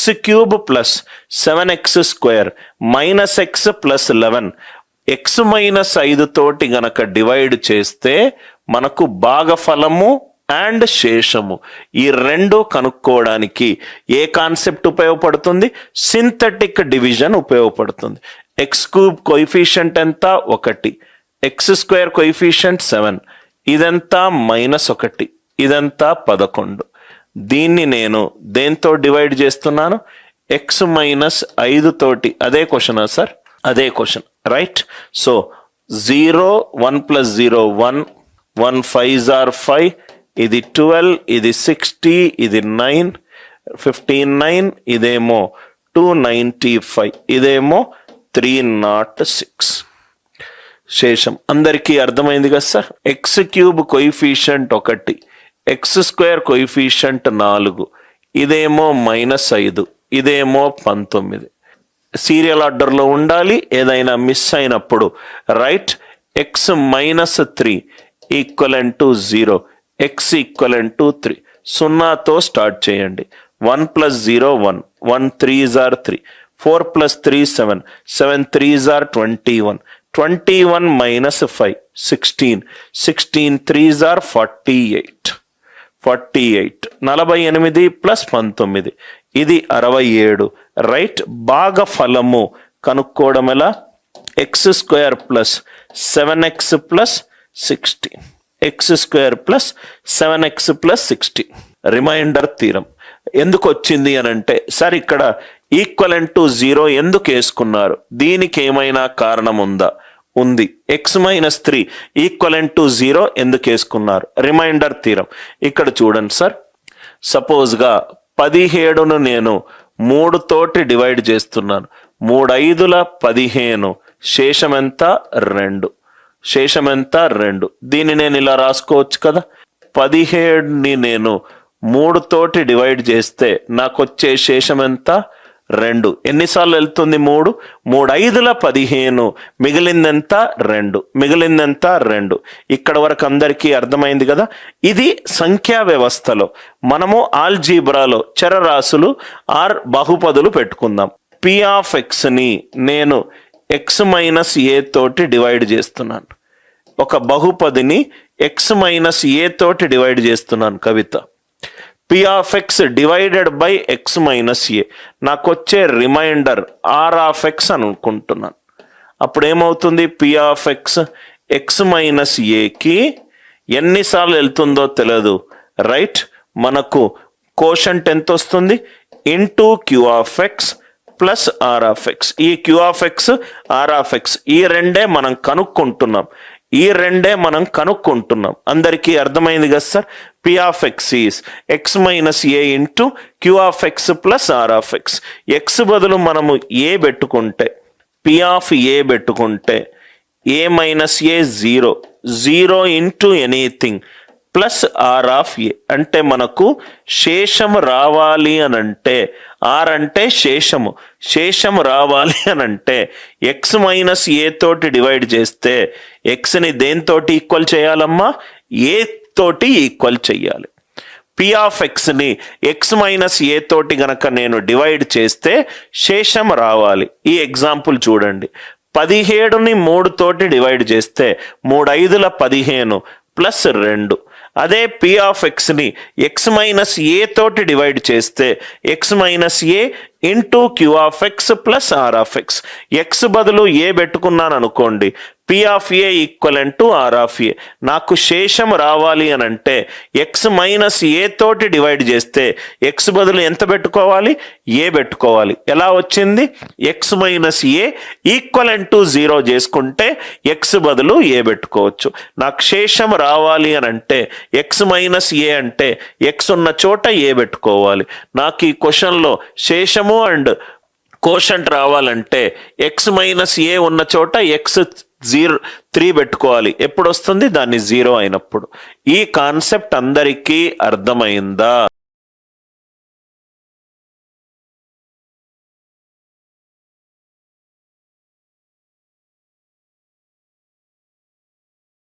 X cube plus 7x square minus X plus 11 X minus 5 తోటి గనక divide చేస్తే మనకు భాగఫలము అండ్ శేషము ఈ రెండు కనుక్కోవడానికి ఏ కాన్సెప్ట్ ఉపయోగపడుతుంది? సింథటిక్ డివిజన్ ఉపయోగపడుతుంది. ఎక్స్ క్యూబ్ కోఎఫిషియంట్ ఎంత? 1, ఎక్స్ స్క్వేర్ కోఎఫిషియంట్ 7, ఇదంతా -1, ఇదంతా 11. దీన్ని నేను దేంతో డివైడ్ చేస్తున్నాను? ఎక్స్ మైనస్ 5 తోటి. అదే క్వశ్చనా సార్? అదే question, right? So 0, 1 + 0 1, 1 5s are 5, ఇది 12, ఇది 60, ఇది 9, 59, ఇదేమో 295, ఇదేమో 306. శేషం అందరికీ అర్థమైంది కదా sir? X cube coefficient 1, X square coefficient 4, ఇదేమో -5, ఇదేమో 19. సీరియల్ ఆర్డర్లో ఉండాలి, ఏదైనా మిస్ అయినప్పుడు right. X -3 equivalent to 0, x equivalent to 3. 0తో స్టార్ట్ చేయండి. 1 + 0 1, 1 3s are 3, 4 + 3 7, 7 3s are 21, 21 - 5 16, 16 3s are 48, 48 48 + 19, ఇది 67, రైట్. భాగఫలము కనుక్కోవడం ఎలా? X square plus 7x + 16, x square plus 7x + 16. Remainder theorem ఎందుకు వచ్చింది అని అంటే, సార్ ఇక్కడ ఈక్వలెంట్ టు 0 ఎందుకు వేసుకున్నారు? దీనికి ఏమైనా కారణం ఉందా? ఉంది. ఎక్స్ -3 ఈక్వలెంట్ టు 0 ఎందుకు వేసుకున్నారు? Remainder theorem. ఇక్కడ చూడండి సార్, సపోజ్గా 17ను నేను 3 తోటి డివైడ్ చేస్తున్నాను. 3 5ల 15, శేషం ఎంత? 2. శేషం ఎంత? 2. దీన్ని నేను ఇలా రాసుకోవచ్చు కదా. 17ని నేను 3 తోటి డివైడ్ చేస్తే నాకు వచ్చే శేషం ఎంత? 2. ఎన్నిసార్లు వెళ్తుంది? 3. 3 5ల 15, మిగిలిందెంత? 2. మిగిలిందెంత? 2. ఇక్కడ వరకు అందరికీ అర్థమైంది కదా. ఇది సంఖ్యా వ్యవస్థలో. మనము ఆల్జీబ్రాలో చరరాశులు ఆర్ బహుపదులు పెట్టుకుందాం. పి ఆఫ్ ఎక్స్ని నేను x - a తోటి డివైడ్ చేస్తున్నాను. ఒక బహుపదిని x - a తోటి డివైడ్ చేస్తున్నాను. కవిత, p of x divided by x - a. నాకు వచ్చే రిమైండర్ r ఆఫ్ ఎక్స్ అనుకుంటున్నాను. అప్పుడు ఏమవుతుంది? పి ఆఫ్ ఎక్స్ x - aకి ఎన్నిసార్లు వెళ్తుందో తెలియదు, రైట్. మనకు కోషంట్ ఎంత వస్తుంది? Into q of x plus r of x. ఈ q of x, r of x, ఈ రెండే మనం కనుక్కుంటున్నాం. అందరికీ అర్థమైంది కదా sir? P of x is x - a into q of x plus r of x. X బదులు మనము ఏ పెట్టుకుంటే, పి ఆఫ్ ఏ పెట్టుకుంటే a - a 0, 0 into anything plus r of a. అంటే మనకు శేషము రావాలి అని అంటే, ఆర్ అంటే శేషము, శేషము రావాలి అని అంటే ఎక్స్ - a తోటి డివైడ్ చేస్తే ఎక్స్ని దేంతోటి ఈక్వల్ చేయాలమ్మా? ఏ తోటి ఈక్వల్ చేయాలి. పి ఆఫ్ ఎక్స్ని x - a తోటి గనక నేను డివైడ్ చేస్తే శేషం రావాలి. ఈ ఎగ్జాంపుల్ చూడండి. 17ని 3 తోటి డివైడ్ చేస్తే 3 5ల 15 ప్లస్ 2. అదే పి ఆఫ్ ఎక్స్ని x - a తోటి డివైడ్ చేస్తే x - a into q of x plus r of x. X బదులు ఏ పెట్టుకున్నాను అనుకోండి, p of a equivalent to r of a. నాకు శేషం రావాలి అని అంటే x - a తోటి డివైడ్ చేస్తే ఎక్స్ బదులు ఎంత పెట్టుకోవాలి? ఏ పెట్టుకోవాలి. ఎలా వచ్చింది? x - a ఈక్వలెంట్ టు 0 చేసుకుంటే ఎక్స్ బదులు ఏ పెట్టుకోవచ్చు. నాకు శేషం రావాలి అని అంటే x - a అంటే ఎక్స్ ఉన్న చోట ఏ పెట్టుకోవాలి. నాకు ఈ క్వశ్చన్లో శేషము అండ్ కోషంట్ రావాలంటే x - a ఉన్న చోట x 3 పెట్టుకోవాలి. ఎప్పుడు వస్తుంది? దాన్ని 0 అయినప్పుడు. ఈ కాన్సెప్ట్ అందరికీ అర్థమైందా?